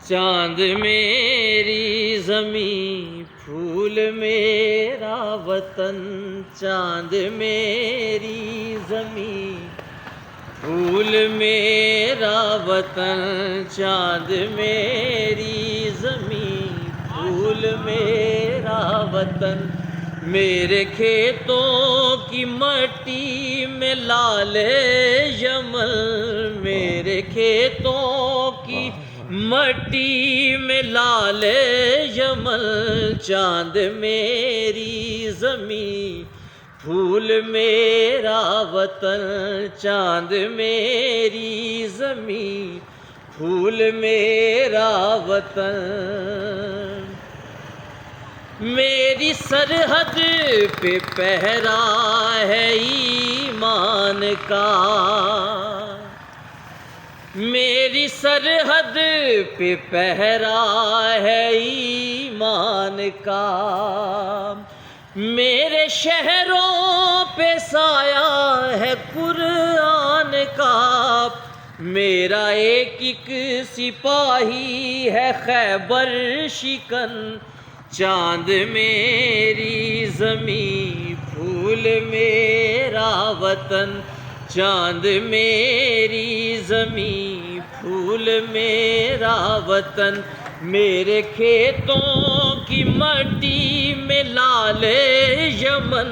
چاند میری زمیں پھول میرا وطن، چاند میری زمیں پھول میرا وطن، چاند میری زمیں پھول میرا وطن، میرے کھیتوں کی مٹی میں لال یمن، میرے کھیتوں کی مٹی میں لال یمن، چاند میری زمیں پھول میرا وطن، چاند میری زمیں پھول میرا وطن، میری سرحد پہ پہرا ہے ایمان کا، میری سرحد پہ پہرا ہے ایمان کا، میرے شہروں پہ سایہ ہے قرآن کا، میرا ایک ایک سپاہی ہے خیبر شکن، چاند میری زمیں پھول میرا وطن، چاند میری زمیں پھول میرا وطن، میرے کھیتوں کی مٹی میں لال یمن،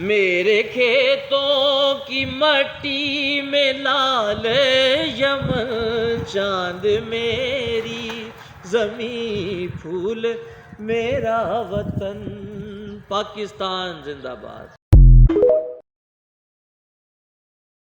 میرے کھیتوں کی مٹی میں لال یمن، چاند میری زمیں پھول میرا وطن۔ پاکستان زندہ باد۔